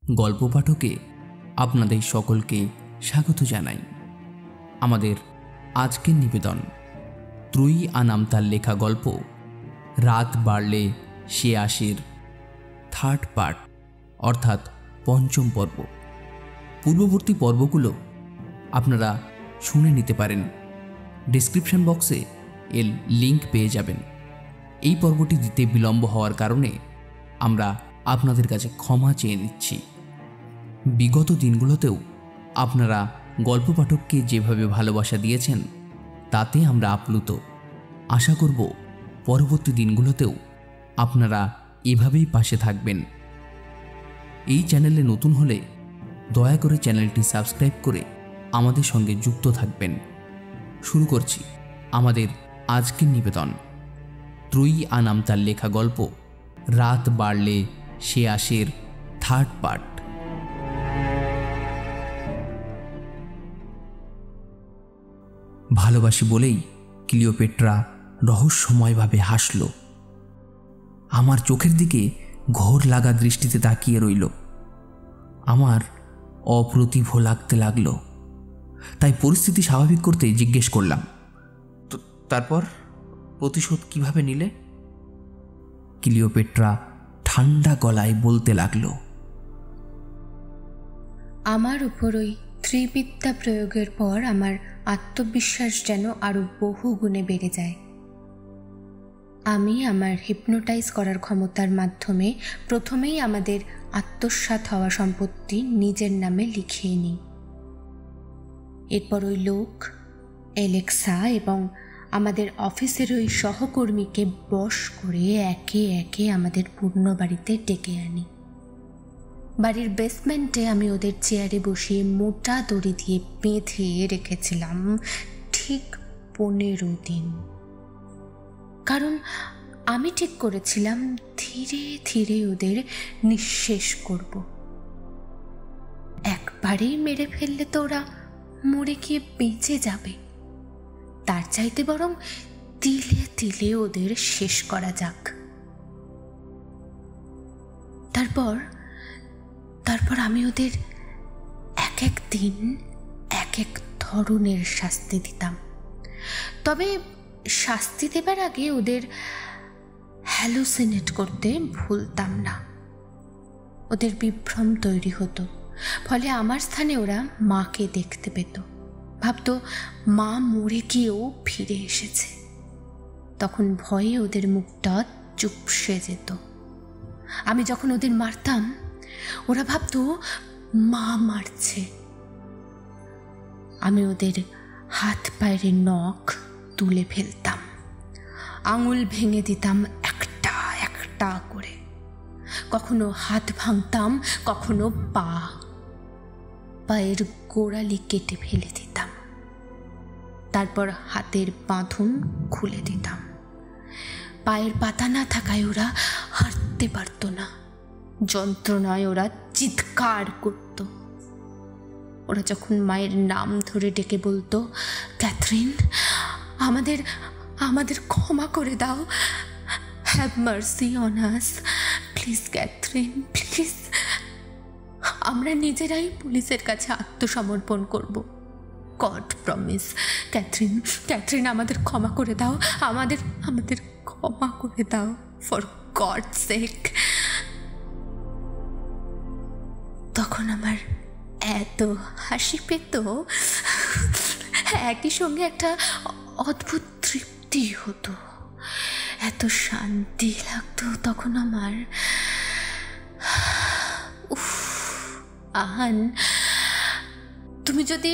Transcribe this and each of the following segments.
গল্প পাঠকে আপনাদের সকলকে স্বাগত জানাই। আমাদের আজকের নিবেদন ত্রয়ী আনাম তার লেখা গল্প রাত বাড়লে সে আসের থার্ড পার্ট অর্থাৎ পঞ্চম পর্ব। পূর্ববর্তী পর্বগুলো আপনারা শুনে নিতে পারেন, ডেসক্রিপশন বক্সে এর লিংক পেয়ে যাবেন। এই পর্বটি দিতে বিলম্ব হওয়ার কারণে আমরা আপনাদের কাছে ক্ষমা চেয়ে নিচ্ছি। বিগত দিনগুলোতেও আপনারা গল্প পাঠককে যেভাবে ভালোবাসা দিয়েছেন তাতে আমরা আপ্লুত। আশা করব পরবর্তী দিনগুলোতেও আপনারা এভাবেই পাশে থাকবেন। এই চ্যানেলে নতুন হলে দয়া করে চ্যানেলটি সাবস্ক্রাইব করে আমাদের সঙ্গে যুক্ত থাকবেন। শুরু করছি আমাদের আজকের নিবেদন ত্রয়ী আনাম তার লেখা গল্প রাত বাড়লে সে আসের থার্ড পার্ট। ভালোবাসি বলেই ক্লিওপেট্রা রহস্যময়ভাবে হাসল। আমার চোখের দিকে ঘোর লাগা দৃষ্টিতে তাকিয়ে রইল। আমার অপ্রতিভ লাগতে লাগল। তাই পরিস্থিতি স্বাভাবিক করতে জিজ্ঞেস করলাম, তো তারপর প্রতিশোধ কিভাবে নিলে? ক্লিওপেট্রা ঠান্ডা গলায় বলতে লাগলো, আমার উপর ওই ত্রিবিদ্যা প্রয়োগের পর আমার আত্মবিশ্বাস যেন আরো বহু গুণে বেড়ে যায়। আমি আমার হিপনোটাইজ করার ক্ষমতার মাধ্যমে প্রথমেই আমাদের আত্মসাৎ হওয়া সম্পত্তি নিজের নামে লিখিয়ে নিই। এরপর ওই লোক এলেক্সা এবং আমাদের অফিসের ওই সহকর্মীকে বশ করে একে একে আমাদের পূর্ণ বাড়িতে ডেকে আনি। বাড়ির বেসমেন্টে আমি ওদের চেয়ারে বসিয়ে মোটা দড়ি দিয়ে বেঁধে রেখেছিলাম ঠিক 15 দিন। কারণ আমি ঠিক করেছিলাম ধীরে ধীরে ওদের নিঃশেষ করব। একবারেই মেরে ফেললে তো ওরা মরে গিয়ে বেঁচে যাবে। তার চাইতে বরং তিলে তিলে ওদের শেষ করা যাক। তারপর আমি ওদের এক এক দিন এক এক ধরনের শাস্তি দিতাম। তবে শাস্তি দেবার আগে ওদের হ্যালুসিনেট করতে ভুলতাম না। ওদের বিভ্রম তৈরি হতো, ফলে আমার স্থানে ওরা মাকে দেখতে পেত, ভাবতো মা মরে গিয়েও ফিরে এসেছে। তখন ভয়ে ওদের মুখটা চুপসে যেত। আমি যখন ওদের মারতাম ওরা ভাবতো মা মারছে। আমি ওদের হাত পায়ের নখ তুলে ফেলতাম, আঙুল ভেঙে দিতাম একটা একটা করে। কখনো হাত ভাঙতাম, কখনো পায়ের গোড়ালি কেটে ফেলে দিতাম। তারপর হাতের বাঁধন খুলে দিতাম। পায়ের পাতা না থাকায় ওরা হাঁটতে পারত না। যন্ত্রণায় ওরা চিৎকার করত। ওরা যখন মায়ের নাম ধরে ডেকে বলতো, ক্যাথরিন, আমাদের ক্ষমা করে দাও, have mercy on us, please Catherine, please, আমরা নিজেরাই পুলিশের কাছে আত্মসমর্পণ করব। গড প্রমিস, ক্যাথরিন, আমাদের ক্ষমা করে দাও, আমাদের ক্ষমা করে দাও, ফর গড সেক। তখন আমার এত হাসি পেত, একই সঙ্গে একটা অদ্ভুত তৃপ্তি হতো, এত শান্তি লাগতো তখন আমার। আহান, তুমি যদি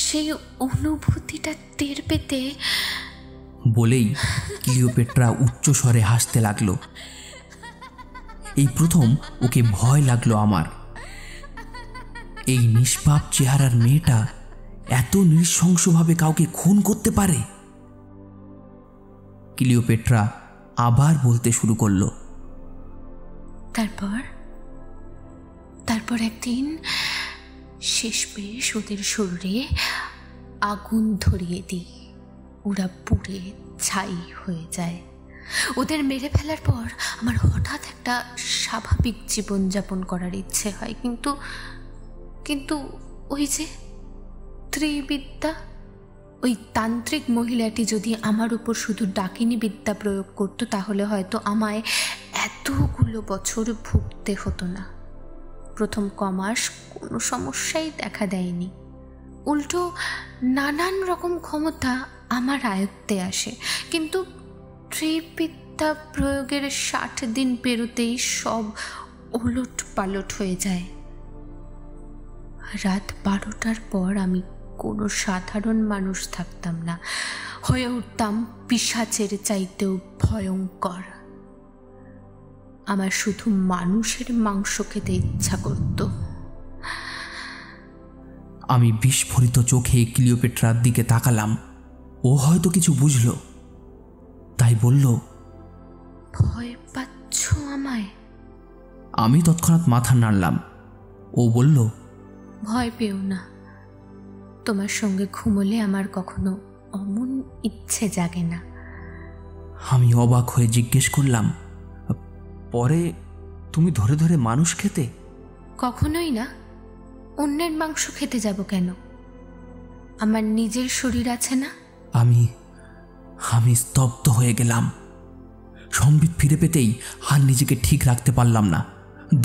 সেই অনুভূতিটা টের পেতে। বলেই ক্লিওপেট্রা উচ্চস্বরে হাসতে লাগলো। এই প্রথম ওকে ভয় লাগলো আমার। এই নিষ্পাপ চেহারার মেয়েটা এত নৃশংসভাবে কাউকে খুন করতে পারে? ক্লিওপেট্রা আবার বলতে শুরু করলো, তারপর একদিন শেষমেশ ওদের শরীরে আগুন ধরিয়ে দিই। ওরা পুড়ে ছাই হয়ে যায়। ওদের মেরে ফেলার পর আমার হঠাৎ একটা স্বাভাবিক জীবনযাপন করার ইচ্ছে হয়, কিন্তু কিন্তু ওই যে ত্রিবিদ্যা, ওই তান্ত্রিক মহিলাটি যদি আমার উপর শুধু ডাকিনী বিদ্যা প্রয়োগ করতো তাহলে হয়তো আমায় এতগুলো বছর ভুগতে হতো না। প্রথম কমাস কোনো সমস্যাই দেখা দেয়নি, উল্টো নানান রকম ক্ষমতা আমার আয়ত্তে আসে। কিন্তু ত্রিবিদ্যা প্রয়োগের 60 দিন পেরোতেই সব ওলট পালট হয়ে যায়। রাত 12টার পর আমি কোনো সাধারণ মানুষ থাকতাম না, হয়ে উঠতাম পিশাচের চাইতেও ভয়ঙ্কর। আমার শুধু মানুষের মাংস খেতে ইচ্ছা করত। আমি বিস্ফোরিত চোখে ক্লিওপেট্রার দিকে তাকালাম। ও হয়তো কিছু বুঝল, তাই বলল, ভয় পাচ্ছ আমায়? আমি তৎক্ষণাৎ মাথা নাড়লাম। ও বলল, ভয় পেও না, তোমার সঙ্গে ঘুমোলে আমার কখনো অমন ইচ্ছে জাগে না। আমি অবাক হয়ে জিজ্ঞেস করলাম, পরে তুমি ধরে ধরে মানুষ খেতে? কখনোই না, অন্যের মাংস খেতে যাব কেন? আমার নিজের শরীর আছে না। আমি স্তব্ধ হয়ে গেলাম। সম্বিত ফিরে পেতেই আর নিজেকে ঠিক রাখতে পারলাম না।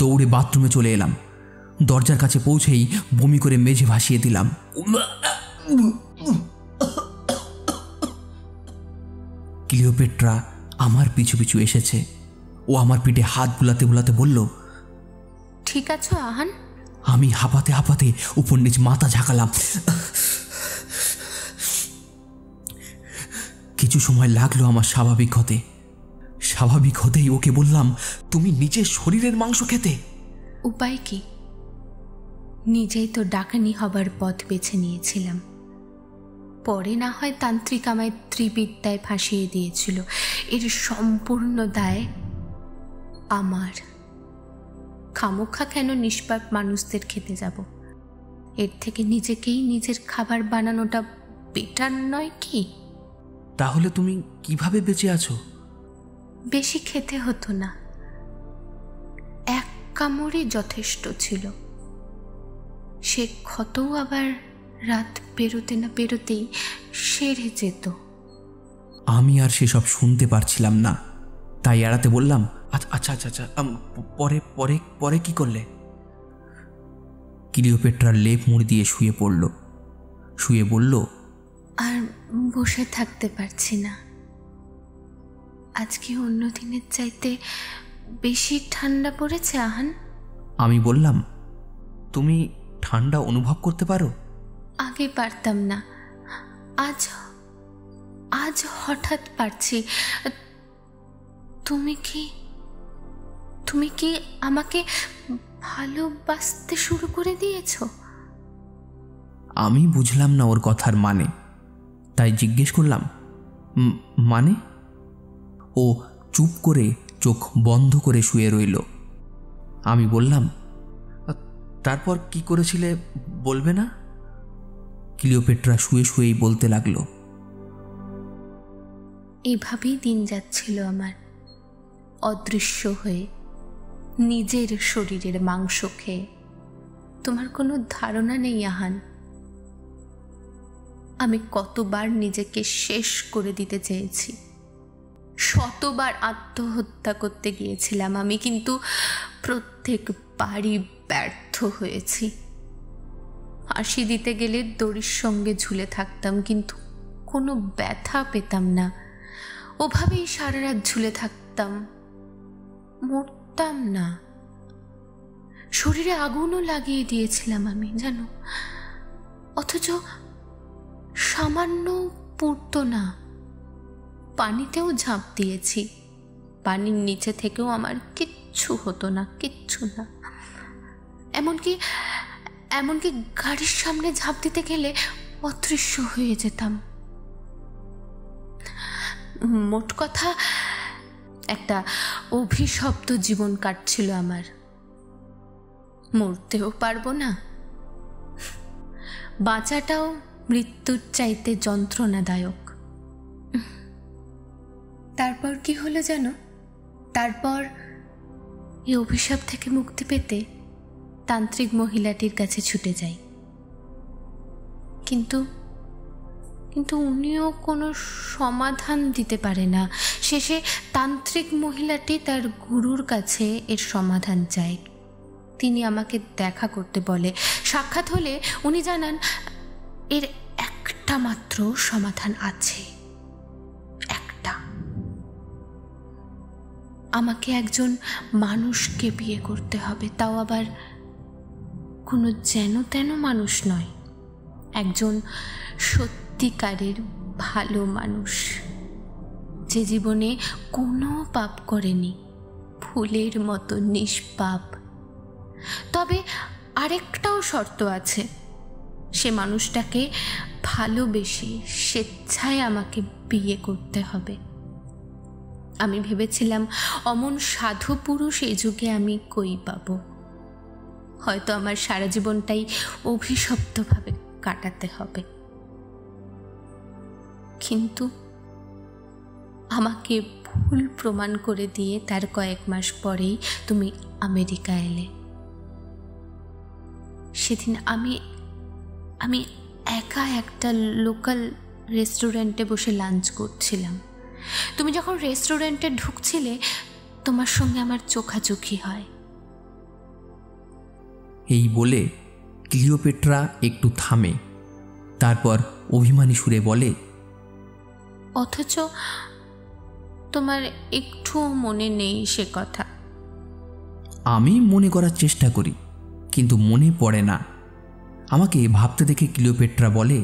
দৌড়ে বাথরুমে চলে এলাম। দরজার কাছে পৌঁছেই বমি করে মেঝে ভাসিয়ে দিলাম। ক্লিওপেট্রা আমার পিছু পিছু এসেছে। ও আমার পিঠে হাত বুলাতে বুলাতে বলল, ঠিক আছো আহান? আমি হাঁপাতে হাঁপাতে উপর নিচ মাথা ঝাঁকালাম। কিছু সময় লাগলো আমার স্বাভাবিক হতেই ওকে বললাম, তুমি নিজের শরীরের মাংস খেতে? উপায় কি? নিজেই তো ডাকানি হবার পথ বেছে নিয়েছিলাম। পরে না হয় তান্ত্রিক আমায় ত্রিবিদ্যায় ফাঁসিয়ে দিয়েছিল, এর সম্পূর্ণ দায় আমার। খামোখা কেন নিষ্পাপ মানুষদের খেতে যাব? এর থেকে নিজেকেই নিজের খাবার বানানোটা বেটার নয় কি? তাহলে তুমি কিভাবে বেঁচে আছো? বেশি খেতে হতো না, এক কামড়ই যথেষ্ট ছিল। সে ক্ষতও আবার রাত পেরোতে না পেরোতেই সেরে যেত। আমি আর সেসব শুনতে পারছিলাম না, তাই এড়াতে বললাম, আচ্ছা, পরে কি করলে? ক্লিওপেট্রার লেপ মুড়ি দিয়ে শুয়ে বলল, আর বসে থাকতে পারছি না। আজকে অন্য দিনের চাইতে বেশি ঠান্ডা পড়েছে আহান। আমি বললাম, তুমি ঠান্ডা অনুভব করতে পারো? আগে পারতাম না, আজ হঠাৎ পারছি। তুমি কি আমাকে ভালোবাসতে শুরু করে দিয়েছো? আমি বুঝলাম না ওর কথার মানে, তাই জিজ্ঞেস করলাম, মানে? ও চুপ করে চোখ বন্ধ করে শুয়ে রইল। আমি বললাম, তারপর কি করেছিলে বলবে না? ক্লিওপেট্রা শুয়েই বলতে লাগলো, এভাবেই দিন যাচ্ছিল আমার, অদৃশ্য হয়ে, নিজের শরীরের মাংস খেয়ে। তোমার কোনো ধারণা নেই আহান, আমি কতবার নিজেকে শেষ করে দিতে চেয়েছি, শতবার আত্মহত্যা করতে গিয়েছিলাম আমি, কিন্তু প্রত্যেকবারই ব্যর্থ হয়েছি। ফাঁসি দিতে গেলে দড়ির সঙ্গে ঝুলে থাকতাম, কিন্তু কোনো ব্যথা পেতাম না। ওভাবেই সারা রাত ঝুলে থাকতাম, মরতাম না। শরীরে আগুনও লাগিয়ে দিয়েছিলাম আমি, জানো, অথচ সামান্য পুড়তো না। পানিতেও ঝাঁপ দিয়েছি, পানির নিচে থেকেও আমার কিচ্ছু হতো না, কিচ্ছু না। এমনকি গাড়ির সামনে ঝাঁপ দিতে গেলে অদৃশ্য হয়ে যেতাম। মোট কথা, একটা অভিশপ্ত জীবন কাটছিল আমার। মরতেও পারবো না, বাঁচাটাও মৃত্যুর চাইতে যন্ত্রণাদায়ক। তারপর কি হলো জানো? তারপর এই অভিশাপ থেকে মুক্তি পেতে তান্ত্রিক মহিলাটির কাছে ছুটে যাই, কিন্তু কিন্তু উনিও কোনো সমাধান দিতে পারে না। শেষে তান্ত্রিক মহিলাটি তার গুরুর কাছে এর সমাধান চায়। তিনি আমাকে দেখা করতে বলে। সাক্ষাৎ হলে উনি জানান এর একটা মাত্র সমাধান আছে, একটা। আমাকে একজন মানুষকে বিয়ে করতে হবে, তাও আবার কোনো যেন তেন মানুষ নয়, একজন সত্যিকারের ভালো মানুষ, যে জীবনে কোনো পাপ করেনি, ফুলের মতো নিষ্পাপ। তবে আরেকটাও শর্ত আছে, সে মানুষটাকে ভালোবেসে স্বেচ্ছায় আমাকে বিয়ে করতে হবে। আমি ভেবেছিলাম অমন সাধু পুরুষ এই যুগে আমি কই পাবো। হয়তো আমার সারা জীবনটাই অভিশপ্তভাবে কাটাতে হবে। কিন্তু আমাকে ভুল প্রমাণ করে দিয়ে তার কয়েক মাস পরেই তুমি আমেরিকা এলে। সেদিন আমি একা একটা লোকাল রেস্টুরেন্টে বসে লাঞ্চ করছিলাম। তুমি যখন রেস্টুরেন্টে ঢুকছিলে, তোমার সঙ্গে আমার চোখাচোখি হয়। এই বলে ক্লিওপেট্রা একটু থামে, তারপর অভিমানী সুরে বলে, অথচ তোমার একটুও মনে নেই সে কথা। আমি মনে করার চেষ্টা করি, কিন্তু মনে পড়ে না। আমাকে ভাবতে দেখে ক্লিওপেট্রা বলে,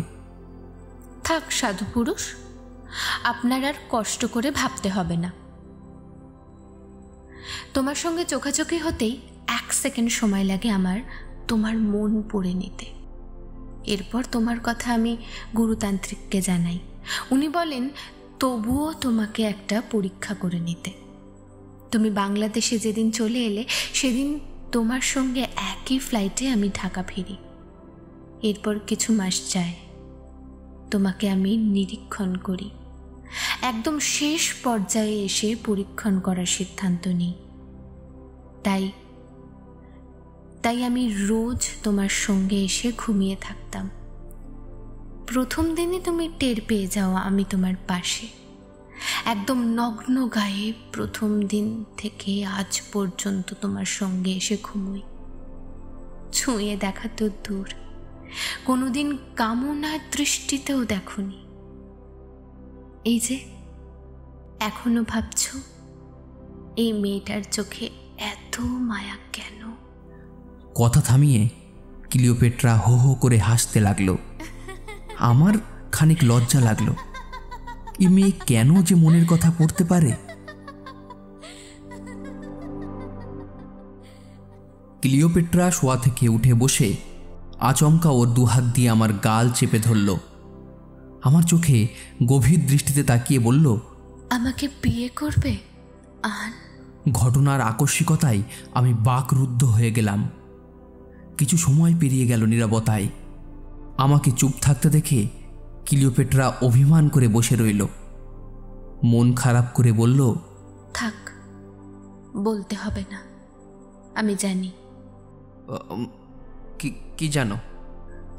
থাক সাধু পুরুষ, আপনার আর কষ্ট করে ভাবতে হবে না। তোমার সঙ্গে চোখাচোখি হতেই 1 সেকেন্ড সময় লাগে আমার তোমার মন পড়ে নিতে। এরপর তোমার কথা আমি গুরুতান্ত্রিককে জানাই। উনি বলেন তবুও তোমাকে একটা পরীক্ষা করে নিতে। তুমি বাংলাদেশে যেদিন চলে এলে, সেদিন তোমার সঙ্গে একই ফ্লাইটে আমি ঢাকা ফিরি। এরপর কিছু মাস যায়, তোমাকে আমি নিরীক্ষণ করি। একদম শেষ পর্যায়ে এসে পরীক্ষণ করার সিদ্ধান্ত নিই। তাই আমি রোজ তোমার সঙ্গে এসে ঘুমিয়ে থাকতাম। প্রথম দিনই তুমি টের পেয়ে যাও আমি তোমার পাশে। একদম নগ্ন গায়ে প্রথম দিন থেকে আজ পর্যন্ত তোমার সঙ্গে এসে ঘুমোই। ছুঁয়ে দেখা তো দূর, কোনোদিন কামনার দৃষ্টিতেও দেখোনি। এই যে এখনো ভাবছ এই মেয়েটার চোখে এত মায়া কেন? কথা থামিয়ে ক্লিওপেট্রা হো হো করে হাসতে লাগলো। আমার খানিক লজ্জা লাগলো। এই মেয়ে কেন যে মনের কথা পড়তে পারে? ক্লিওপেট্রা শোয়া থেকে উঠে বসে আচমকা ওর দুহাত দিয়ে আমার গাল চেপে ধরল। আমার চোখে গভীর দৃষ্টিতে তাকিয়ে বলল, আমাকে বিয়ে করবে আন? ঘটনার আকস্মিকতায় আমি বাকরুদ্ধ হয়ে গেলাম। কিছু সময় পেরিয়ে গেল নীরবতায়। আমাকে চুপ থাকতে দেখে ক্লিওপেট্রা অভিমান করে বসে রইল। মন খারাপ করে বলল, থাক, বলতে হবে না, আমি জানি। কি জানো?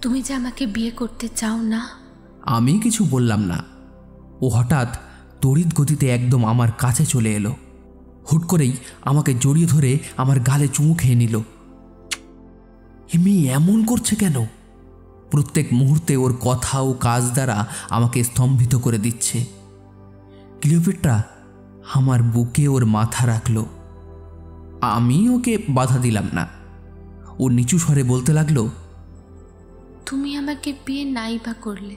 তুমি যে আমাকে বিয়ে করতে চাও না। আমি কিছু বললাম না। ও হঠাৎ তড়িৎ গতিতে একদম আমার কাছে চলে এলো। হুট করেই আমাকে জড়িয়ে ধরে আমার গালে চুমু খেয়ে নিল। এমনি এমন করছে কেন? প্রত্যেক মুহূর্তে ওর কথা ও কাজ দ্বারা আমাকে স্তম্ভিত করে দিচ্ছে। ক্লিওপেট্রা আমার বুকে ওর মাথা রাখল। আমি ওকে বাধা দিলাম না। ও নিচু স্বরে বলতে লাগলো, তুমি আমাকে বিয়ে নাই বা করলে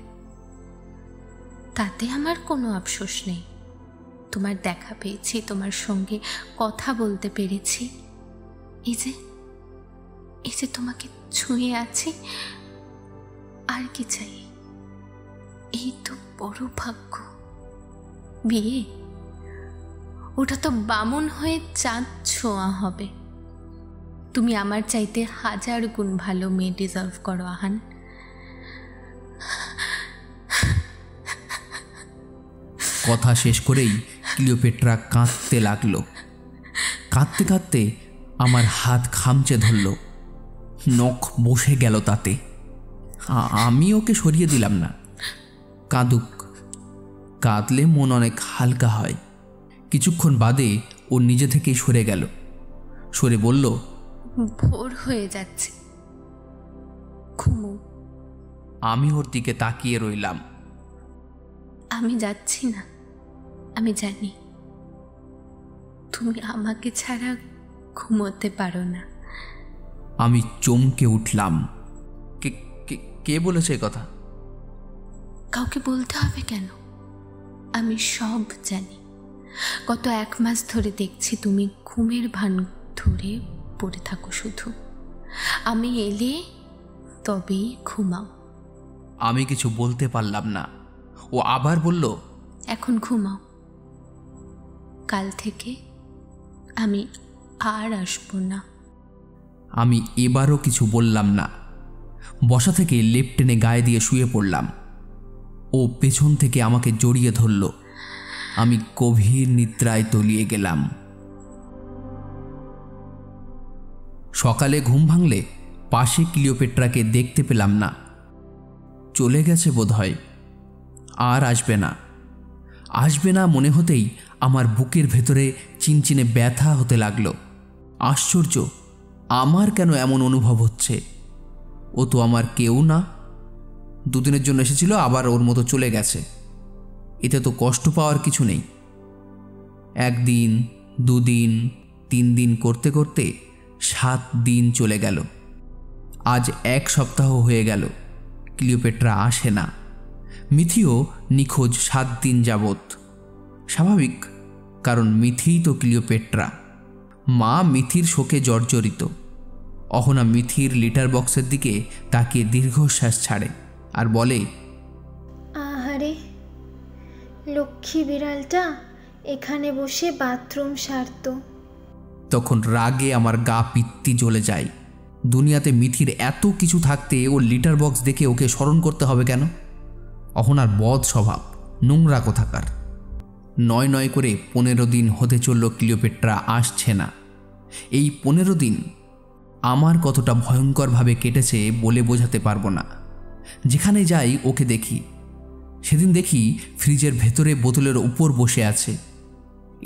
তাতে আমার কোনো আফসোস নেই। তোমার দেখা পেয়েছি, তোমার সঙ্গে কথা বলতে পেরেছি, এই যে তোমাকে ছুঁয়ে আছি, আর কি চাই? এই তো বড় ভাগ্য। বিয়ে, ওটা তো বামন হয়ে চাঁদ ছোঁয়া হবে। তুমি আমার চাইতে 1000 গুণ ভালো মেয়ে ডিজার্ভ করো আহান। কথা শেষ করেই ক্লিওপেট্রা কাঁদতে লাগলো। কাঁদতে কাঁদতে আমার হাত খামচে ধরল, নখ বসে গেল তাতে। আমি ওকে সরিয়ে দিলাম না। কাঁদুক, কাঁদলে মন অনেক হালকা হয়। কিছুক্ষণ বাদে ও নিজে থেকেই সরে গেল। সরে বলল, ভোর হয়ে যাচ্ছে, ঘুমো। আমি ওর দিকে তাকিয়ে রইলাম। আমি যাচ্ছি না, আমি জানি তুমি আমাকে ছাড়া ঘুমোতে পারো না। আমি চমকে উঠলাম। কে বলেছে কথা? কাউকে বলতে হবে কেন? আমি সব জানি। গত 1 মাস ধরে দেখছি তুমি ঘুমের ভান ধরে পড়ে থাকো শুধু। আমি এলে তবেই ঘুমাও। আমি কিছু বলতে পারলাম না। ও আবার বলল, এখন ঘুমাও, কাল থেকে আমি আর আসবো না। আমি এবারও কিছু বললাম না। বসা থেকে লেপ টেনে গায়ে দিয়ে শুয়ে পড়লাম। ও পেছন থেকে আমাকে জড়িয়ে ধরল। আমি গভীর নিদ্রায় তলিয়ে গেলাম। সকালে ঘুম ভাঙলে পাশে ক্লিওপেট্রাকে দেখতে পেলাম না। চলে গেছে বোধহয়, আর আসবে না। আসবে না মনে হতেই আমার বুকের ভেতরে চিনচিনে ব্যথা হতে লাগলো। আশ্চর্য, আমার কেন এমন অনুভব হচ্ছে? ও তো আমার কেউ না। 2 দিনের জন্য এসেছিল, আবার ওর মতো চলে গেছে। এতে তো কষ্ট পাওয়ার কিছু নেই। 1 দিন, 2 দিন, 3 দিন করতে করতে 7 দিন চলে গেল। আজ 1 সপ্তাহ হয়ে গেল ক্লিওপেট্রা আসে না। মিথিও নিখোঁজ 7 দিন যাবৎ। স্বাভাবিক, কারণ মিথিই তো ক্লিওপেট্রা। মা মিথির শোকে জর্জরিত। অহনা মিথির লিটার বক্সের দিকে তাকিয়ে দীর্ঘশ্বাস ছাড়ে আর বলে, আহারে, লক্ষ্মী বিড়ালটা এখানে বসে বাথরুম সারত। তখন রাগে আমার গা পিত্তি জ্বলে যায়। দুনিয়াতে মিথির এত কিছু থাকতে ও লিটার বক্স দেখে ওকে স্মরণ করতে হবে কেন? অহনার বদ স্বভাব, নোংরা কোথাকার। 9 করে 15 দিন হতে চলল ক্লিওপেট্রা আসছে না। এই 15 দিন আমার কতটা ভয়ঙ্করভাবে কেটেছে বলে বোঝাতে পারবো না। যেখানে যাই ওকে দেখি। সেদিন দেখি ফ্রিজের ভেতরে বোতলের উপর বসে আছে।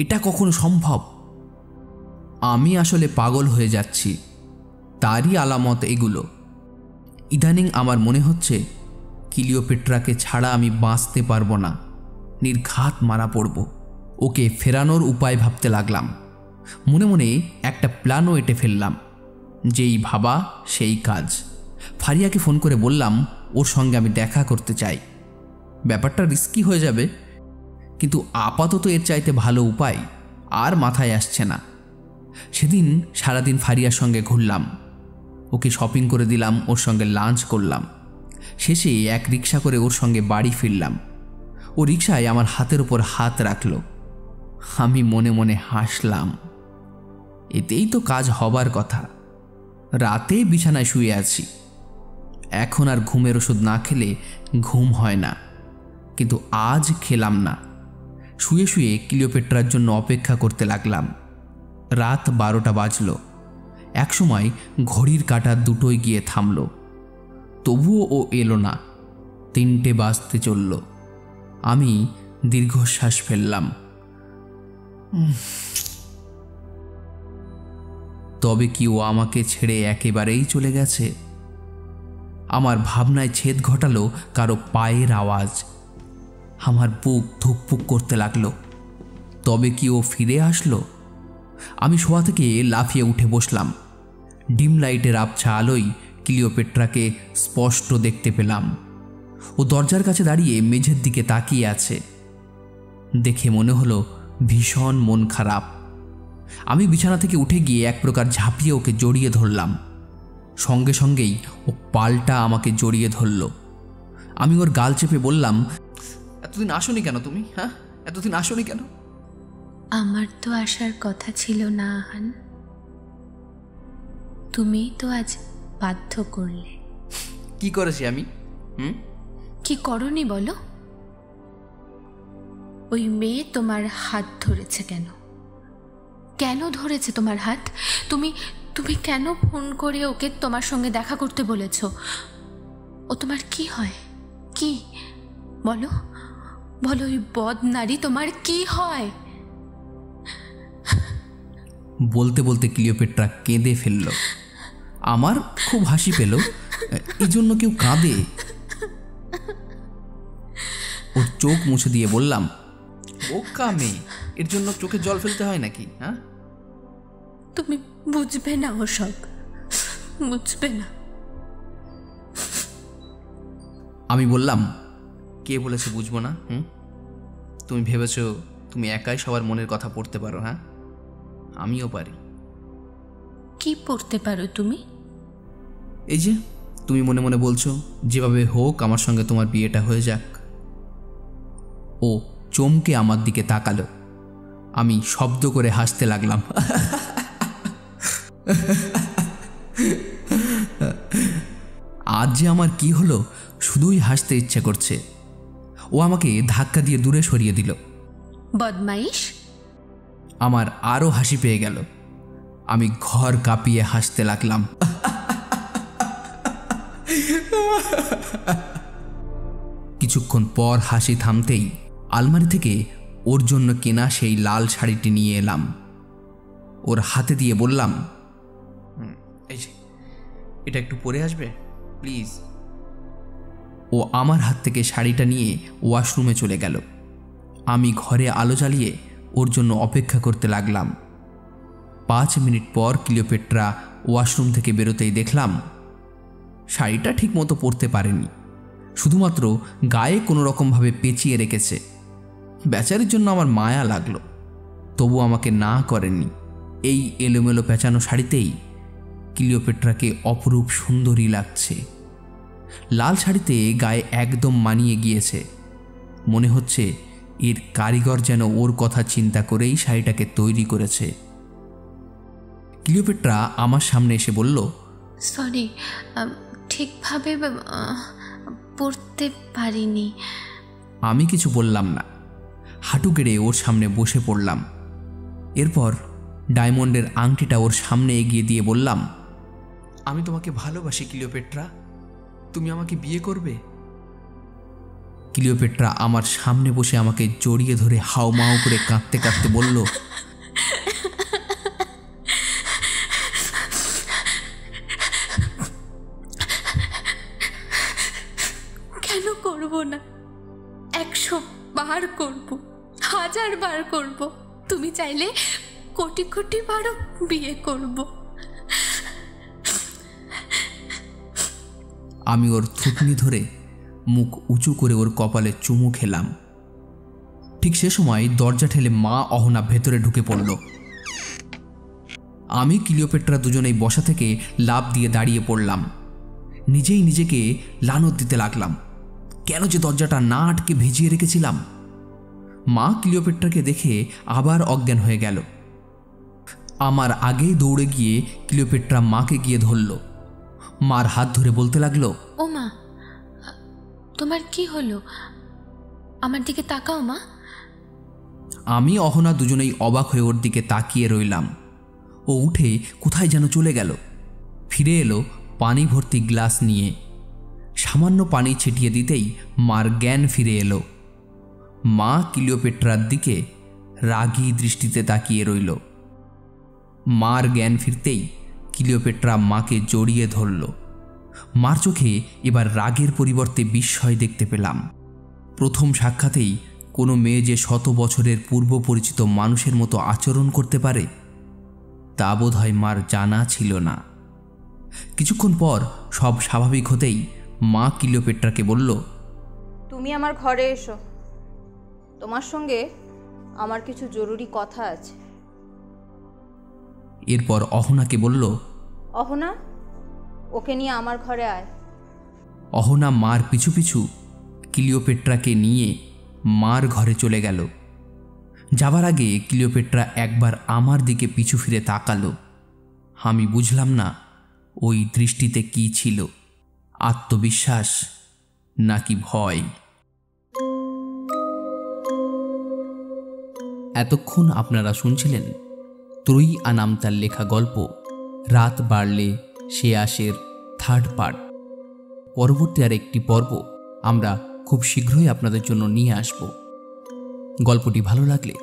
এটা কখনো সম্ভব? আমি আসলে পাগল হয়ে যাচ্ছি, তারই আলামত এগুলো। ইদানিং আমার মনে হচ্ছে ক্লিওপেট্রাকে ছাড়া আমি বাঁচতে পারবো না, নির্ঘাত মারা পড়ব। ওকে ফেরানোর উপায় ভাবতে লাগলাম। মনে মনে একটা প্ল্যানও এঁটে ফেললাম। যেই ভাবা সেই কাজ। ফারিয়াকে ফোন করে বললাম ওর সঙ্গে আমি দেখা করতে চাই। ব্যাপারটা রিস্কি হয়ে যাবে, কিন্তু আপাতত এর চাইতে ভালো উপায় আর মাথায় আসছে না। সেদিন সারাদিন ফারিয়ার সঙ্গে ঘুরলাম। ওকে শপিং করে দিলাম, ওর সঙ্গে লাঞ্চ করলাম। শেষে 1 রিক্সা করে ওর সঙ্গে বাড়ি ফিরলাম। ও রিক্সায় আমার হাতের উপর হাত রাখল। আমি মনে মনে হাসলাম। এতেই তো কাজ হবার কথা। রাতে বিছানায় শুয়ে আছি। এখন আর ঘুমের ওষুধ না খেলে ঘুম হয় না, কিন্তু আজ খেলাম না। শুয়ে শুয়ে ক্লিওপেট্রার জন্য অপেক্ষা করতে লাগলাম। রাত 12টা বাজল। একসময় ঘড়ির কাঁটা দুটোই গিয়ে থামল। তবুও ও এলো না। 3টে বাজতে চলল। আমি দীর্ঘশ্বাস ফেললাম। তবে কি ও আমাকে ছেড়ে একেবারেই চলে গেছে? আমার ভাবনায় ছেদ ঘটালো কারো পায়ের আওয়াজ। আমার বুক ধুকপুক করতে লাগলো। তবে কি ও ফিরে আসলো? আমি শোয়া থেকে লাফিয়ে উঠে বসলাম। ডিম লাইটের আবছা আলোয় ক্লিওপেট্রাকে স্পষ্ট দেখতে পেলাম। ও দরজার কাছে দাঁড়িয়ে মেঝের দিকে তাকিয়ে আছে। দেখে মনে হলো ভীষণ মন খারাপ। আমি বিছানা থেকে উঠে গিয়ে এক প্রকার ঝাঁপিয়ে ওকে জড়িয়ে ধরলাম। সঙ্গে সঙ্গেই ও পাল্টা আমাকে জড়িয়ে ধরল। আমি ওর গাল চেপে বললাম, এতদিন আসোনি কেন তুমি? হ্যাঁ, এতদিন আসোনি কেন? আমার তো আসার কথা ছিল না আহান, তুমিই তো আজ বাধ্য করলে। কি করেছি আমি? কি করনি বলো? ওই মেয়ে তোমার হাত ধরেছে কেন? কেন ধরেছে তোমার হাত? তুমি তুমি কেন ফোন করে ওকে তোমার সঙ্গে দেখা করতে বলেছ? ও তোমার কি হয়? কি বলো বলো, ওই বদনারী তোমার কি হয়? বলতে বলতে ক্লিওপেট্রা কেঁদে ফেলল। আমার খুব হাসি পেল। এই জন্য কেউ কাঁদে? ওর চোখ মুছে দিয়ে বললাম, বোকা মেয়ে, এর জন্য চোখে জল ফেলতে হয় নাকি? হ্যাঁ, তুমি বুঝবে না, ওসব বুঝবে না। আমি বললাম, কে বলেছে বুঝবো না? তুমি ভেবেছ তুমি একাই সবার মনের কথা পড়তে পারো? হ্যাঁ, আমিও পারি। কি পড়তে পারো তুমি? এই যে তুমি মনে মনে বলছো যেভাবে হোক আমার সঙ্গে তোমার বিয়েটা হয়ে যাক। ও চমকে আমার দিকে তাকালো। আমি শব্দ করে হাসতে লাগলাম। আজ যে আমার কি হলো, শুধুই হাসতে ইচ্ছে করছে। ও আমাকে ধাক্কা দিয়ে দূরে সরিয়ে দিল। বদমাইশ! আমার আরও হাসি পেয়ে গেল। আমি ঘর কাঁপিয়ে হাসতে লাগলাম। কিছুক্ষণ পর হাসি থামতেই আলমারি থেকে ওর জন্য কেনা সেই লাল শাড়িটি নিয়ে এলাম। ওর হাতে দিয়ে বললাম, এই যে এটা একটু পরে আসবে প্লিজ। ও আমার হাত থেকে শাড়িটা নিয়ে ওয়াশরুমে চলে গেল। আমি ঘরে আলো জ্বালিয়ে ওর জন্য অপেক্ষা করতে লাগলাম। 5 মিনিট পর ক্লিওপেট্রা ওয়াশরুম থেকে বেরোতেই দেখলাম শাড়িটা ঠিকমতো পরতে পারেনি, শুধুমাত্র গায়ে কোনো রকমভাবে পেঁচিয়ে রেখেছে। বেচারির জন্য আমার মায়া লাগলো, তবু আমাকে না করেনি। এই এলোমেলো পেঁচানো শাড়িতেই ক্লিওপেট্রাকে অপরূপ সুন্দরী লাগছে। লাল শাড়িতে গায়ে একদম মানিয়ে গিয়েছে। মনে হচ্ছে এর কারিগর যেন ওর কথা চিন্তা করেই শাড়িটাকে তৈরি করেছে। ক্লিওপেট্রা আমার সামনে এসে বলল, সরি, ঠিকভাবে পড়তে পারিনি। আমি কিছু বললাম না, হাঁটু গেড়ে ওর সামনে বসে পড়লাম। এরপর ডায়মন্ডের আংটিটা ওর সামনে এগিয়ে দিয়ে বললাম, আমি তোমাকে ভালোবাসি ক্লিওপেট্রা, তুমি আমাকে বিয়ে করবে? ক্লিওপেট্রা আমার সামনে বসে আমাকে জড়িয়ে ধরে হাউমাউ করে কাঁদতে কাঁদতে বলল, কেন করব না? 100 বার করব, 1000 বার করব। তুমি চাইলে কোটি কোটি বারও বিয়ে করব। আমি ওর থুতনি ধরে মুখ উঁচু করে ওর কপালে চুমু খেলাম। ঠিক সে সময় দরজা ঠেলে মা অহনা ভেতরে ঢুকে পড়ল। আমি ক্লিওপেট্রা দুজনেই বসা থেকে লাফ দিয়ে দাঁড়িয়ে পড়লাম। নিজেই নিজেকে লানত দিতে লাগলাম, কেন যে দরজাটা না আটকে ভিজিয়ে রেখেছিলাম। মা ক্লিওপেট্রাকে দেখে আবার অজ্ঞান হয়ে গেল। আমার আগেই দৌড়ে গিয়ে ক্লিওপেট্রা মাকে গিয়ে ধরল। মার হাত ধরে বলতে লাগলো, ও মা, তোমার কি হলো? আমার দিকে তাকাও মা। আমি অহনা দুজনেই অবাক হয়ে ওর দিকে তাকিয়ে রইলাম। ও উঠে কোথায় যেন চলে গেল। ফিরে এলো পানি ভর্তি গ্লাস নিয়ে। সামান্য পানি ছিটিয়ে দিতেই মার জ্ঞান ফিরে এলো। মা ক্লিওপেট্রার দিকে রাগী দৃষ্টিতে তাকিয়ে রইল। মার জ্ঞান ফিরতেই ক্লিওপেট্রা মাকে জড়িয়ে ধরল। মার চোখে এবার রাগের পরিবর্তে বিস্ময় দেখতে পেলাম। প্রথম সাক্ষাতেই কোনো মেয়ে যে 100 বছরের পূর্ব পরিচিত মানুষের মতো আচরণ করতে পারে তা বোধহয় মার জানা ছিল না। কিছুক্ষণ পর সব স্বাভাবিক হতেই মা ক্লিওপেট্রাকে বলল, তুমি আমার ঘরে এসো, তোমার সঙ্গে আমার কিছু জরুরি কথা আছে। এরপর অহনাকে বলল, অহনা, ওকে নিয়ে আমার ঘরে আয়। অহনা মার পিছু পিছু ক্লিওপেট্রাকে নিয়ে মার ঘরে চলে গেল। যাবার আগে ক্লিওপেট্রা একবার আমার দিকে পিছু ফিরে তাকালো। আমি বুঝলাম না ওই দৃষ্টিতে কি ছিল, আত্মবিশ্বাস নাকি ভয়। এতক্ষণ আপনারা শুনছিলেন ত্রয়ী আনাম তার লেখা গল্প রাত বাড়লে সে আসের থার্ড পার্ট। পরবর্তী আর একটি পর্ব আমরা খুব শীঘ্রই আপনাদের জন্য নিয়ে আসব। গল্পটি ভালো লাগলে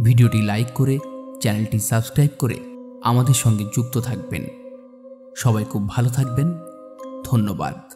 ভিডিওটি লাইক করে চ্যানেলটি সাবস্ক্রাইব করে আমাদের সঙ্গে যুক্ত থাকবেন। সবাই খুব ভালো থাকবেন। ধন্যবাদ।